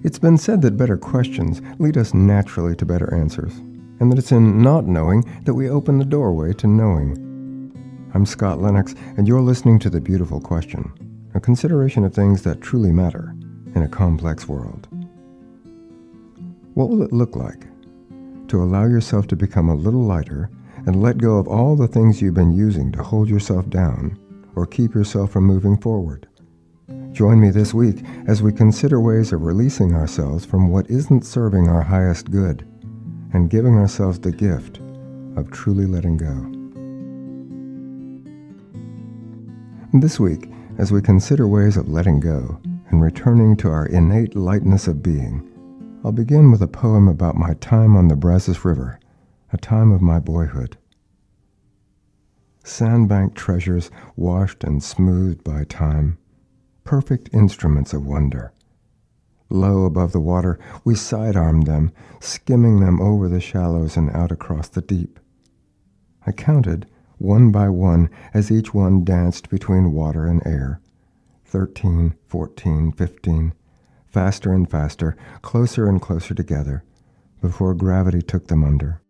It's been said that better questions lead us naturally to better answers, and that it's in not knowing that we open the doorway to knowing. I'm Scott Lennox, and you're listening to The Beautiful Question, a consideration of things that truly matter in a complex world. What will it look like to allow yourself to become a little lighter and let go of all the things you've been using to hold yourself down or keep yourself from moving forward? Join me this week as we consider ways of releasing ourselves from what isn't serving our highest good and giving ourselves the gift of truly letting go. This week, as we consider ways of letting go and returning to our innate lightness of being, I'll begin with a poem about my time on the Brazos River, a time of my boyhood. Sandbank treasures washed and smoothed by time, perfect instruments of wonder. Low above the water, we sidearmed them, skimming them over the shallows and out across the deep. I counted, one by one, as each one danced between water and air. 13, 14, 15, faster and faster, closer and closer together, before gravity took them under.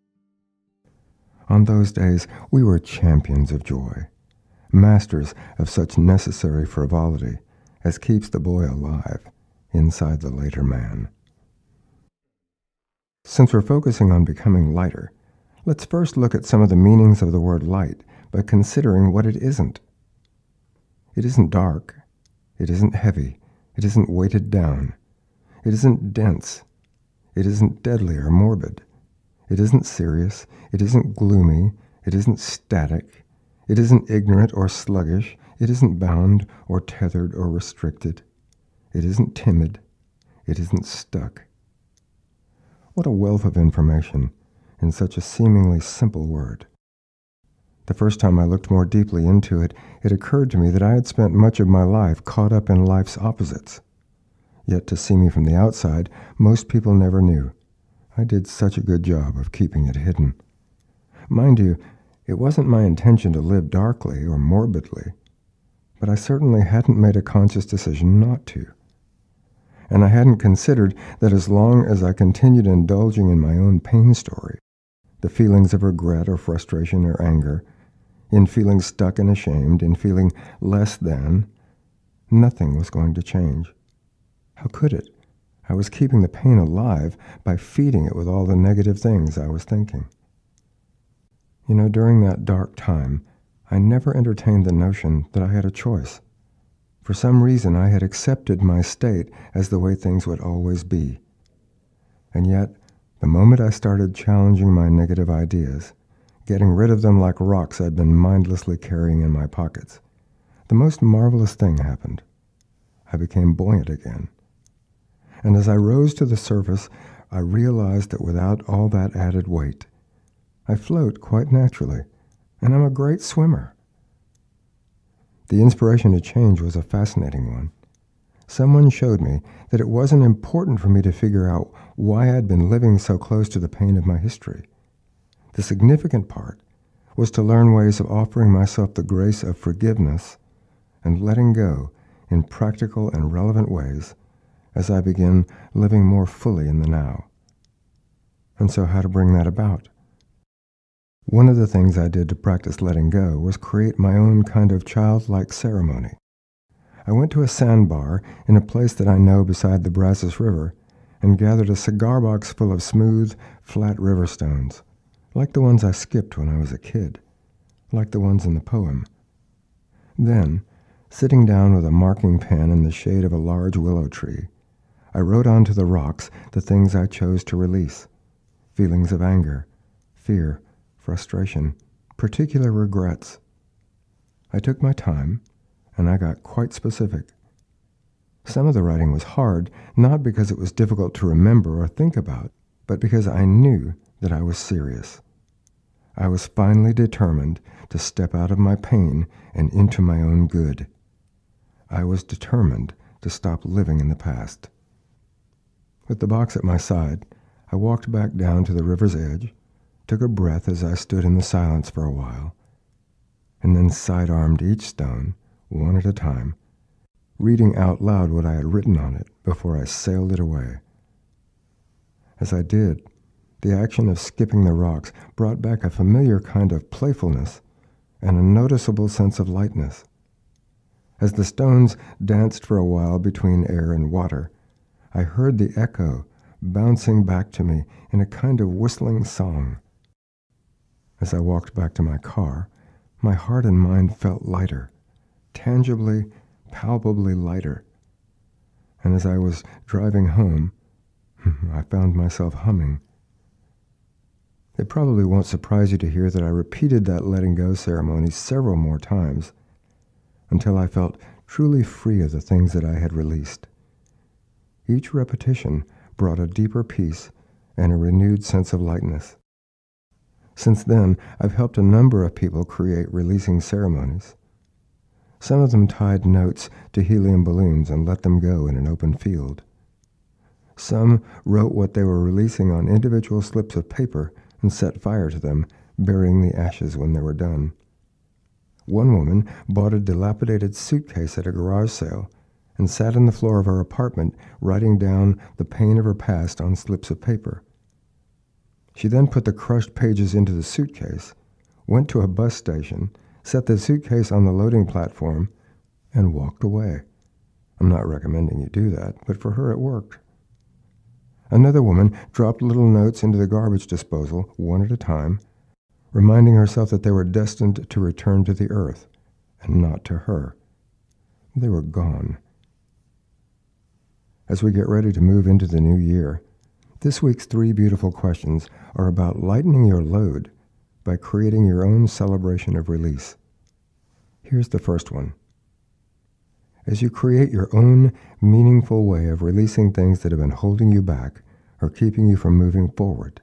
On those days, we were champions of joy, masters of such necessary frivolity as keeps the boy alive inside the later man. Since we're focusing on becoming lighter, let's first look at some of the meanings of the word light by considering what it isn't. It isn't dark. It isn't heavy. It isn't weighted down. It isn't dense. It isn't deadly or morbid. It isn't serious. It isn't gloomy. It isn't static. It isn't ignorant or sluggish. It isn't bound or tethered or restricted. It isn't timid. It isn't stuck. What a wealth of information in such a seemingly simple word. The first time I looked more deeply into it, it occurred to me that I had spent much of my life caught up in life's opposites. Yet to see me from the outside, most people never knew. I did such a good job of keeping it hidden. Mind you, it wasn't my intention to live darkly or morbidly, but I certainly hadn't made a conscious decision not to. And I hadn't considered that as long as I continued indulging in my own pain story, the feelings of regret or frustration or anger, in feeling stuck and ashamed, in feeling less than, nothing was going to change. How could it? I was keeping the pain alive by feeding it with all the negative things I was thinking. You know, during that dark time, I never entertained the notion that I had a choice. For some reason, I had accepted my state as the way things would always be. And yet, the moment I started challenging my negative ideas, getting rid of them like rocks I'd been mindlessly carrying in my pockets, the most marvelous thing happened. I became buoyant again. And as I rose to the surface, I realized that without all that added weight, I float quite naturally, and I'm a great swimmer. The inspiration to change was a fascinating one. Someone showed me that it wasn't important for me to figure out why I'd been living so close to the pain of my history. The significant part was to learn ways of offering myself the grace of forgiveness and letting go in practical and relevant ways as I begin living more fully in the now. And so how to bring that about? One of the things I did to practice letting go was create my own kind of childlike ceremony. I went to a sandbar in a place that I know beside the Brazos River and gathered a cigar box full of smooth, flat river stones, like the ones I skipped when I was a kid, like the ones in the poem. Then, sitting down with a marking pen in the shade of a large willow tree, I wrote onto the rocks the things I chose to release: feelings of anger, fear, frustration, particular regrets. I took my time, and I got quite specific. Some of the writing was hard, not because it was difficult to remember or think about, but because I knew that I was serious. I was finally determined to step out of my pain and into my own good. I was determined to stop living in the past. With the box at my side, I walked back down to the river's edge, took a breath as I stood in the silence for a while, and then side-armed each stone, one at a time, reading out loud what I had written on it before I sailed it away. As I did, the action of skipping the rocks brought back a familiar kind of playfulness and a noticeable sense of lightness. As the stones danced for a while between air and water, I heard the echo bouncing back to me in a kind of whistling song. As I walked back to my car, my heart and mind felt lighter, tangibly, palpably lighter. And as I was driving home, I found myself humming. It probably won't surprise you to hear that I repeated that letting go ceremony several more times until I felt truly free of the things that I had released. Each repetition brought a deeper peace and a renewed sense of lightness. Since then, I've helped a number of people create releasing ceremonies. Some of them tied notes to helium balloons and let them go in an open field. Some wrote what they were releasing on individual slips of paper and set fire to them, burying the ashes when they were done. One woman bought a dilapidated suitcase at a garage sale and sat on the floor of her apartment writing down the pain of her past on slips of paper. She then put the crushed pages into the suitcase, went to a bus station, set the suitcase on the loading platform, and walked away. I'm not recommending you do that, but for her it worked. Another woman dropped little notes into the garbage disposal, one at a time, reminding herself that they were destined to return to the earth, and not to her. They were gone. As we get ready to move into the new year, this week's 3 beautiful questions are about lightening your load by creating your own celebration of release. Here's the first one. As you create your own meaningful way of releasing things that have been holding you back or keeping you from moving forward,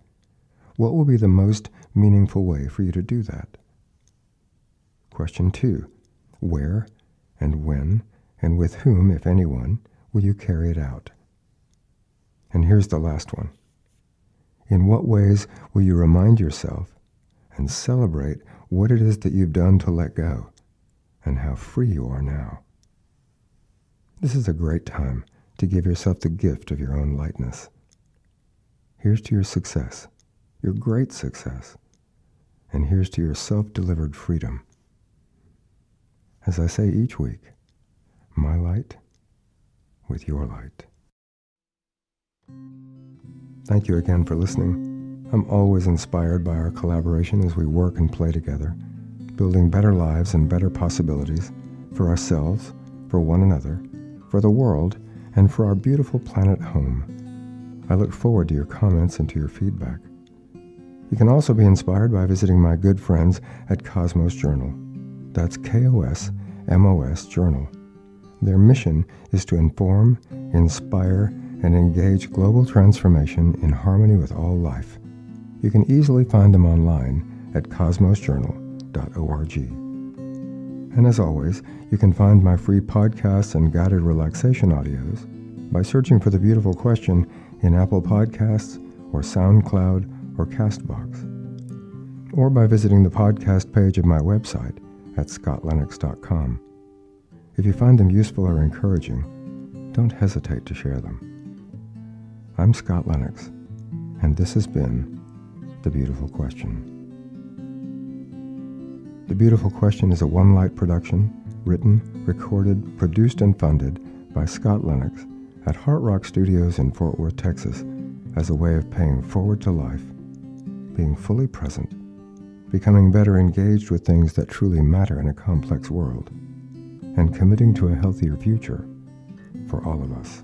what will be the most meaningful way for you to do that? Question 2. Where and when and with whom, if anyone, will you carry it out? And here's the last one. In what ways will you remind yourself and celebrate what it is that you've done to let go and how free you are now? This is a great time to give yourself the gift of your own lightness. Here's to your success, your great success, and here's to your self-delivered freedom. As I say each week, my light with your light. Thank you again for listening. I'm always inspired by our collaboration as we work and play together, building better lives and better possibilities for ourselves, for one another, for the world, and for our beautiful planet home. I look forward to your comments and to your feedback. You can also be inspired by visiting my good friends at Cosmos Journal. That's KOSMOS Journal. Their mission is to inform, inspire, and engage global transformation in harmony with all life. You can easily find them online at cosmosjournal.org. And as always, you can find my free podcasts and guided relaxation audios by searching for The Beautiful Question in Apple Podcasts or SoundCloud or CastBox, or by visiting the podcast page of my website at scottlennox.com. If you find them useful or encouraging, don't hesitate to share them. I'm Scott Lennox, and this has been The Beautiful Question. The Beautiful Question is a One Light production, written, recorded, produced, and funded by Scott Lennox at Heart Rock Studios in Fort Worth, Texas, as a way of paying forward to life, being fully present, becoming better engaged with things that truly matter in a complex world, and committing to a healthier future for all of us.